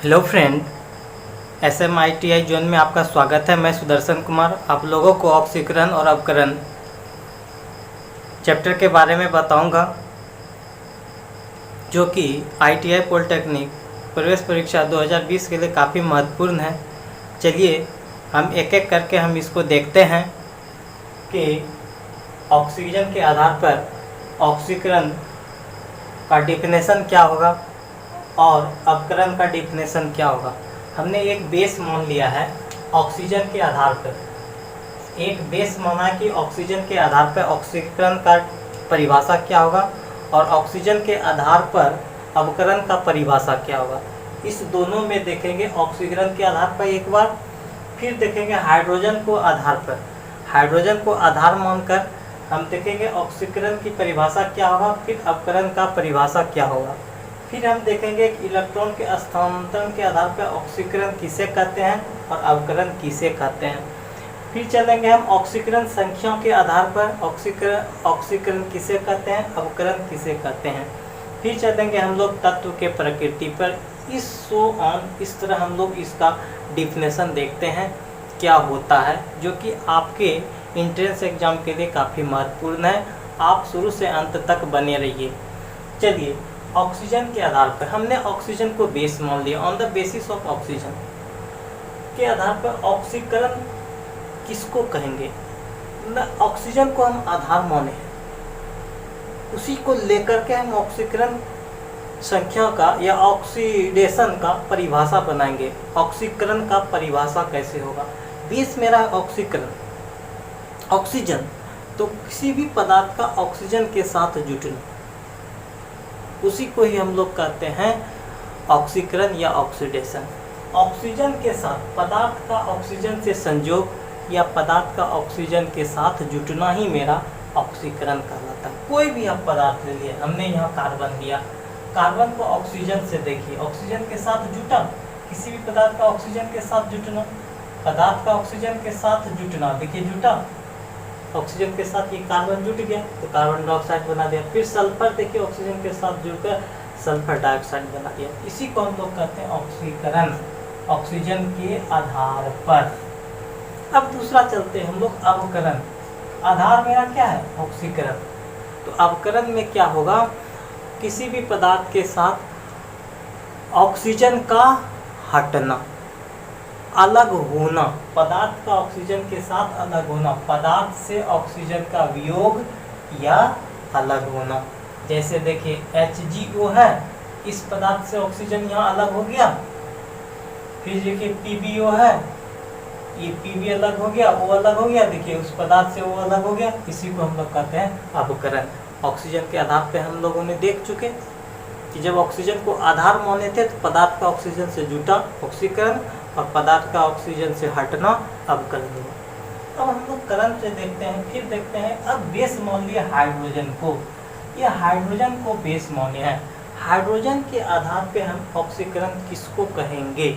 Hello friend, SMITI zone में आपका स्वागत है। मैं सुदर्शन कुमार आप लोगों को ऑक्सीकरण और अवकरण चैप्टर के बारे में बताऊंगा, जो कि ITI पॉलिटेक्निक प्रवेश परीक्षा 2020 के लिए काफ़ी महत्वपूर्ण है। चलिए हम एक एक करके हम इसको देखते हैं कि ऑक्सीजन के आधार पर ऑक्सीकरण का डिफिनेशन क्या होगा और अवकरण का डिफिनेशन क्या होगा। हमने एक बेस मान लिया है ऑक्सीजन के आधार पर, एक बेस माना कि ऑक्सीजन के आधार पर ऑक्सीकरण का परिभाषा क्या होगा और ऑक्सीजन के आधार पर अवकरण का परिभाषा क्या होगा। इस दोनों में देखेंगे ऑक्सीकरण के आधार पर एक बार, फिर देखेंगे हाइड्रोजन को आधार पर। हाइड्रोजन को आधार मानकर हम देखेंगे ऑक्सीकरण की परिभाषा क्या होगा, फिर अवकरण का परिभाषा क्या होगा। फिर हम देखेंगे कि इलेक्ट्रॉन के स्थानांतरण के आधार पर ऑक्सीकरण किसे कहते हैं और अवकरण किसे कहते हैं। फिर चलेंगे हम ऑक्सीकरण संख्याओं के आधार पर ऑक्सीकरण किसे कहते हैं, अवकरण किसे कहते हैं। फिर चलेंगे हम लोग तत्व के प्रकृति पर, इस तरह हम लोग इसका डिफिनेशन देखते हैं क्या होता है, जो कि आपके एंट्रेंस एग्जाम के लिए काफ़ी महत्वपूर्ण है। आप शुरू से अंत तक बने रहिए। चलिए ऑक्सीजन के आधार पर हमने ऑक्सीजन को बेस मान लिया। On the basis of oxygen के आधार पर ऑक्सीकरण किसको कहेंगे, ऑक्सीजन को हम आधार माने हैं, उसी को लेकर के हम ऑक्सीकरण संख्या का या ऑक्सीडेशन का परिभाषा बनाएंगे। ऑक्सीकरण का परिभाषा कैसे होगा। बेस मेरा ऑक्सीकरण, ऑक्सीजन तो किसी भी पदार्थ का ऑक्सीजन के साथ जुटना, उसी को ही हम लोग कहते हैं ऑक्सीकरण या ऑक्सीडेशन। ऑक्सीजन के साथ पदार्थ का ऑक्सीजन से संयोग या पदार्थ का ऑक्सीजन के साथ जुटना ही मेरा ऑक्सीकरण कहलाता है। कोई भी आप पदार्थ ले लिए, हमने यहाँ कार्बन लिया, कार्बन को ऑक्सीजन से देखिए, ऑक्सीजन के साथ जुटा, किसी भी पदार्थ का ऑक्सीजन के साथ जुटना, पदार्थ का ऑक्सीजन के साथ जुटना, देखिए जुटा, ऑक्सीजन के साथ ये कार्बन जुट गया तो कार्बन डाइऑक्साइड बना दिया। फिर सल्फर देखिए ऑक्सीजन के साथ जुड़कर सल्फर डाइऑक्साइड बना दिया। इसी को हम लोग कहते हैं ऑक्सीकरण, ऑक्सीजन के आधार पर। अब दूसरा चलते हैं हम लोग अवकरण। आधार मेरा क्या है, ऑक्सीकरण। तो अवकरण में क्या होगा, किसी भी पदार्थ के साथ ऑक्सीजन का हटना, अलग होना, पदार्थ का ऑक्सीजन के साथ अलग होना, पदार्थ से ऑक्सीजन का वियोग या अलग होना। जैसे देखिए HgO है, इस पदार्थ से ऑक्सीजन यहाँ अलग हो गया। फिर देखिए PbO है, ये Pb अलग हो गया, O अलग हो गया, देखिए उस पदार्थ से वो अलग हो गया। इसी को हम लोग कहते हैं अवकरण। ऑक्सीजन के आधार पे हम लोगों ने देख चुके कि जब ऑक्सीजन को आधार माने थे तो पदार्थ का ऑक्सीजन से जुटा ऑक्सीकरण और पदार्थ का ऑक्सीजन से हटना अवकरण हुआ। अब हम लोग करण से देखते हैं, फिर देखते हैं अब बेस मान लिया हाइड्रोजन को, ये हाइड्रोजन को बेस माने हैं। हाइड्रोजन के आधार पे हम ऑक्सीकरण किसको कहेंगे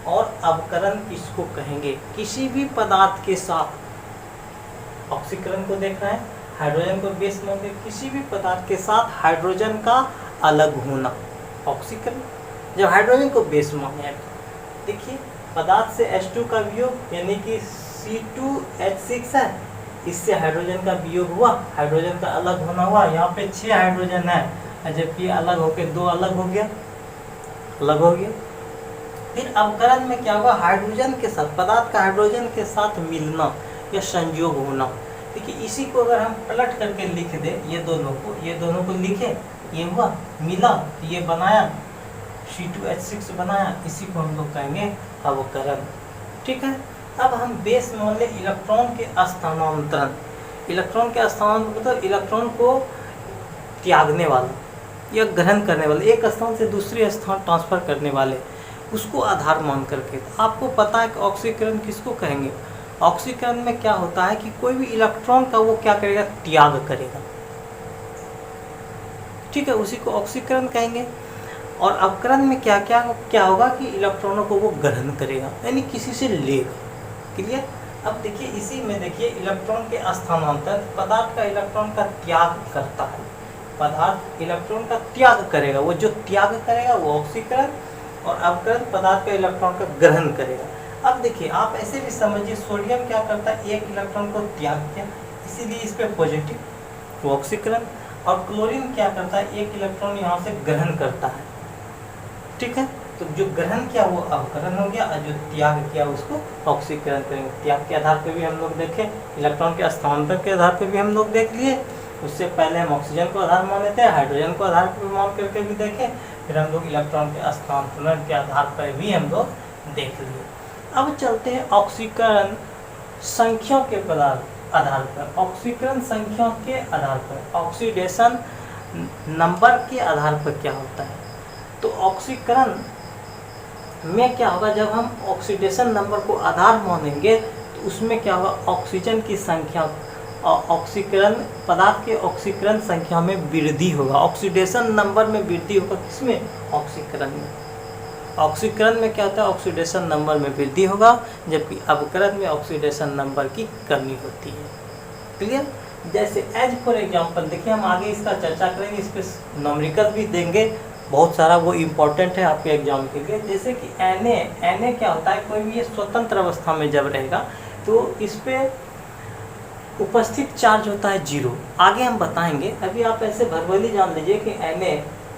और अवकरण किसको कहेंगे। किसी भी पदार्थ के साथ ऑक्सीकरण को देख रहे हैं, हाइड्रोजन को बेस माने, किसी भी पदार्थ के साथ हाइड्रोजन का अलग होना ऑक्सीकरण। जब हाइड्रोजन को बेस माने, देखिए पदार्थ से H2 का वियोग यानी कि C2H6 है, इससे हाइड्रोजन का वियोग हुआ, हाइड्रोजन का अलग होना हुआ। यहाँ पे 6 हाइड्रोजन है, जबकि अलग होके 2 अलग हो गया, अलग हो गया। फिर अवकरण में क्या होगा, हाइड्रोजन के साथ, पदार्थ का हाइड्रोजन के साथ मिलना या संयोग होना। देखिए इसी को अगर हम पलट करके लिख दे, ये दोनों को लिखे, ये हुआ मिला, ये बनाया C2H6 बनाया, इसी को हम लोग कहेंगे अवकरण। ठीक है। अब हम बेस मान ले इलेक्ट्रॉन के स्थानांतरण। इलेक्ट्रॉन के स्थानांतरण मतलब इलेक्ट्रॉन को त्यागने वाला या ग्रहण करने वाले, एक स्थान से दूसरे स्थान ट्रांसफर करने वाले, उसको आधार मान करके। आपको पता है कि ऑक्सीकरण किसको कहेंगे। ऑक्सीकरण में क्या होता है कि कोई भी इलेक्ट्रॉन का वो क्या करेगा, त्याग करेगा। ठीक है, उसी को ऑक्सीकरण कहेंगे। और अवकरण में क्या होगा कि इलेक्ट्रॉनों को वो ग्रहण करेगा, यानी किसी से लेगा। क्लियर। अब देखिए इसी में देखिए इलेक्ट्रॉन के स्थानांतरण, पदार्थ का इलेक्ट्रॉन का त्याग करता है, पदार्थ इलेक्ट्रॉन का त्याग करेगा, वो जो त्याग करेगा वो ऑक्सीकरण, और अवकरण पदार्थ का इलेक्ट्रॉन का ग्रहण करेगा। अब देखिए आप ऐसे भी समझिए, सोडियम क्या करता है, एक इलेक्ट्रॉन को त्याग किया, इसीलिए इस पे पॉजिटिव ऑक्सीकरण। और क्लोरीन क्या करता है, एक इलेक्ट्रॉन यहाँ से ग्रहण करता है, ठीक है। तो जो ग्रहण किया वो अवकरण हो गया, और जो त्याग किया उसको ऑक्सीकरण करेंगे। त्याग के आधार पे भी हम लोग देखें, इलेक्ट्रॉन के स्थानांतरण के आधार पे भी हम लोग देख लिए। उससे पहले हम ऑक्सीजन को आधार मान लेते हैं, हाइड्रोजन को आधार पर मान करके भी देखें, फिर हम लोग इलेक्ट्रॉन के स्थानांतरण के आधार पर भी हम लोग देख लिए। अब चलते हैं ऑक्सीकरण संख्या के आधार पर। ऑक्सीकरण संख्या के आधार पर, ऑक्सीडेशन नंबर के आधार पर क्या होता है, तो ऑक्सीकरण में क्या होगा, जब हम ऑक्सीडेशन नंबर को आधार मानेंगे तो उसमें क्या होगा, ऑक्सीजन की संख्या, ऑक्सीकरण पदार्थ के ऑक्सीकरण संख्या में वृद्धि होगा। ऑक्सीडेशन नंबर में वृद्धि होगा, किसमें, ऑक्सीकरण में। ऑक्सीकरण में क्या होता है, ऑक्सीडेशन नंबर में वृद्धि होगा, जबकि अवकरण में ऑक्सीडेशन नंबर की कमी होती है। क्लियर। जैसे एज फॉर एग्जांपल देखिए, हम आगे इसका चर्चा करेंगे, इस पर न्यूमेरिकल भी देंगे बहुत सारा, वो इम्पोर्टेंट है आपके एग्जाम के लिए। जैसे कि Na क्या होता है, कोई भी ये स्वतंत्र अवस्था में जब रहेगा तो इस पे उपस्थित चार्ज होता है 0। आगे हम बताएंगे, अभी आप ऐसे भरभली जान लीजिए कि Na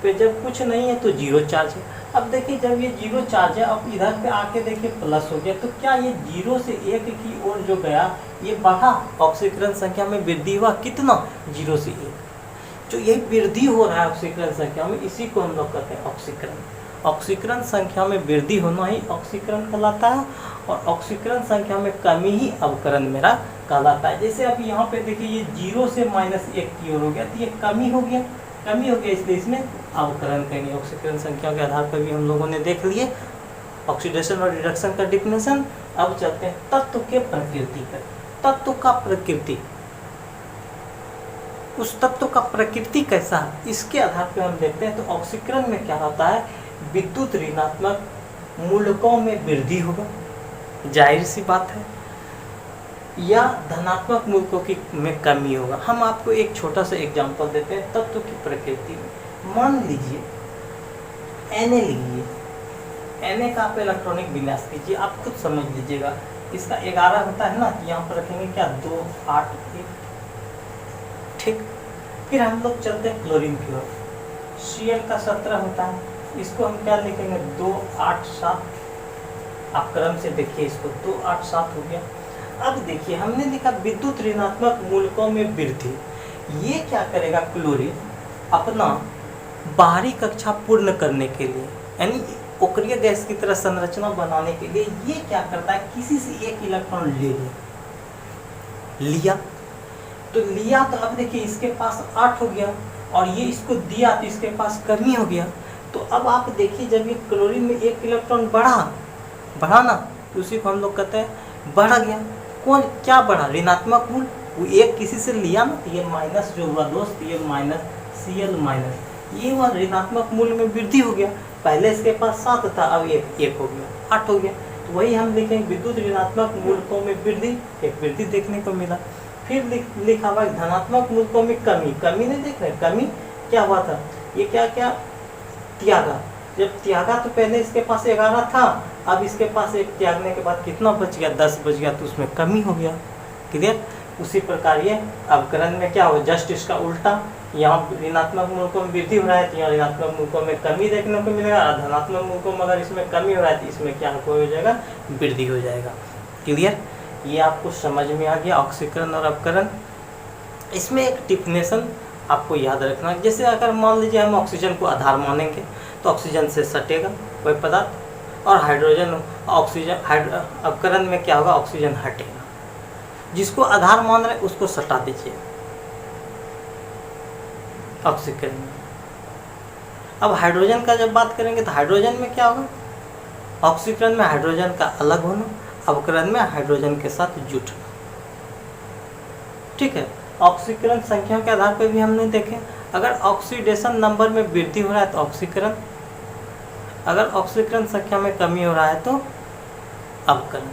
पे जब कुछ नहीं है तो 0 चार्ज है। अब देखिए जब ये 0 चार्ज है, अब इधर पे आके देखिए प्लस हो गया, तो क्या ये 0 से 1 की ओर जो गया ये बढ़ा, ऑक्सीकरण संख्या में वृद्धि हुआ, कितना, 0 से 1। जो यही वृद्धि हो रहा है ऑक्सीकरण संख्या में, इसी को हम लोग कहते हैं ऑक्सीकरण। ऑक्सीकरण संख्या में वृद्धि होना ही ऑक्सीकरण कहलाता है, और ऑक्सीकरण संख्या में कमी ही अवकरण मेरा कहलाता है। जैसे अब यहाँ पे देखिए ये 0 से -1 की ओर हो गया, तो ये कमी हो गया, इसलिए इसमें अवकरण कहेंगे। ऑक्सीकरण संख्या के आधार पर भी हम लोगों ने देख लिए ऑक्सीडेशन और रिडक्शन का डिफिनेशन। अब चलते हैं तत्व के प्रकृति पर। तत्व का प्रकृति, उस तत्व का प्रकृति कैसा है, इसके आधार पर हम देखते हैं। तो ऑक्सीकरण में क्या होता है, विद्युत ऋणात्मक मूलकों में वृद्धि होगा, जाहिर सी बात है, या धनात्मक मूलकों की में कमी होगा। हम आपको एक छोटा सा एग्जांपल देते हैं तत्व की प्रकृति में। मान लीजिए Na लीजिए, Na का आप इलेक्ट्रॉनिक विन्यास कीजिए, आप खुद समझ लीजिएगा। इसका 11 होता है ना, यहाँ पर रखेंगे क्या, 2 8 1, ठीक। फिर हम लोग चलते हैं क्लोरीन की ओर, Cl का 17 होता है, इसको हम क्या लिखेंगे, 2 8 7। आप क्रम से देखिए इसको, 2 8 7 हो गया। अब देखिए हमने लिखा विद्युत ऋणात्मक मूलकों में वृद्धि, ये क्या करेगा, क्लोरीन अपना बाहरी कक्षा पूर्ण करने के लिए, यानी अक्रिय गैस की तरह संरचना बनाने के लिए ये क्या करता है, किसी से एक इलेक्ट्रॉन लिया, तो अब देखिए इसके पास 8 हो गया, और ये इसको दिया तो इसके पास कमी हो गया। तो अब आप देखिए जब ये क्लोरीन में एक इलेक्ट्रॉन बढ़ा ना, तो उसी को हम लोग कहते हैं बढ़ गया। कौन क्या बढ़ा, ऋणात्मक मूल, वो एक किसी से लिया ना, तो ये माइनस जो हुआ दोस्त, ये माइनस Cl माइनस, ये हुआ ऋणात्मक मूल में वृद्धि हो गया। पहले इसके पास 7 था, अब एक हो गया, 8 हो गया। तो वही हम लिखेंगे विद्युत ऋणात्मक मूलकों में वृद्धि, एक वृद्धि देखने को मिला। फिर लिखा हुआ धनात्मक मूलकों में कमी नहीं देख रहे, कमी क्या हुआ था, ये क्या त्यागा। जब त्यागा तो पहले इसके पास 11 था, अब इसके पास एक त्यागने के बाद कितना बच गया, 10 बच गया, तो उसमें कमी हो गया। क्लियर। उसी प्रकार ये अवकरण में क्या हो, जस्ट इसका उल्टा, यहाँ ऋणात्मक मूलकों में वृद्धि हो रहा है तो यहाँ ऋणात्मक मूलकों में कमी देखने को मिलेगा, और धनात्मक मूलकों में अगर इसमें कमी हो रहा है तो इसमें क्या हो जाएगा, वृद्धि हो जाएगा। क्लियर। ये आपको समझ में आ गया ऑक्सीकरण और अवकरण। इसमें एक डिफिनेशन आपको याद रखना, जैसे अगर मान लीजिए हम ऑक्सीजन को आधार मानेंगे तो ऑक्सीजन से सटेगा कोई पदार्थ, और अवकरण में क्या होगा, ऑक्सीजन हटेगा। जिसको आधार मान रहे उसको सटा दीजिए ऑक्सीकरण में। अब हाइड्रोजन का जब बात करेंगे तो हाइड्रोजन में क्या होगा, ऑक्सीकरण में हाइड्रोजन का अलग होना, अवकरण में हाइड्रोजन के साथ जुटना। ठीक है। ऑक्सीकरण संख्या के आधार पर भी हमने देखे, अगर ऑक्सीडेशन नंबर में वृद्धि हो रहा है तो ऑक्सीकरण, अगर ऑक्सीकरण संख्या में कमी हो रहा है तो अवकरण।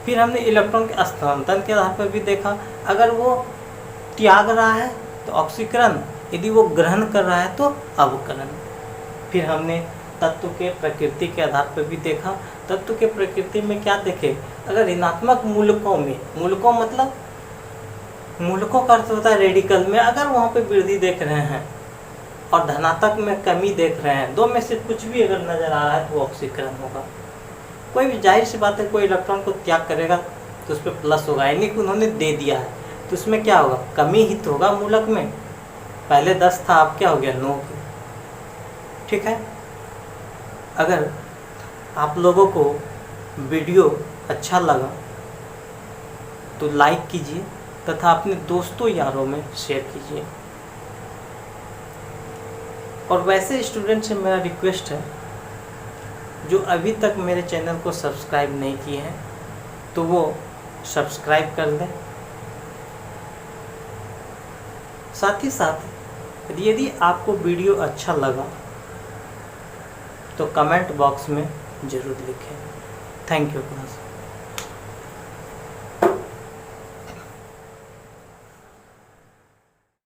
फिर हमने इलेक्ट्रॉन के स्थानांतरण के आधार पर भी देखा, अगर वो त्याग रहा है तो ऑक्सीकरण, यदि वो ग्रहण कर रहा है तो अवकरण। फिर हमने तत्व के प्रकृति के आधार पर भी देखा। तत्व के प्रकृति में क्या देखे, अगर ऋणात्मक मूलकों में, मूलकों मतलब मूलकों का अर्थ होता है रेडिकल में, अगर वहाँ पे वृद्धि देख रहे हैं और धनात्मक में कमी देख रहे हैं, दो में से कुछ भी अगर नज़र आ रहा है तो ऑक्सीकरण होगा। कोई भी जाहिर सी बात है, कोई इलेक्ट्रॉन को त्याग करेगा तो उस पर प्लस होगा, यानी कि उन्होंने दे दिया है तो उसमें क्या होगा, कमी ही तो होगा मूलक में। पहले 10 था, अब क्या हो गया 9। ठीक है। अगर आप लोगों को वीडियो अच्छा लगा तो लाइक कीजिए तथा अपने दोस्तों यारों में शेयर कीजिए। और वैसे स्टूडेंट से मेरा रिक्वेस्ट है जो अभी तक मेरे चैनल को सब्सक्राइब नहीं किए हैं तो वो सब्सक्राइब कर दें। साथ ही साथ यदि आपको वीडियो अच्छा लगा तो कमेंट बॉक्स में ज़रूर लिखें। Thank you class.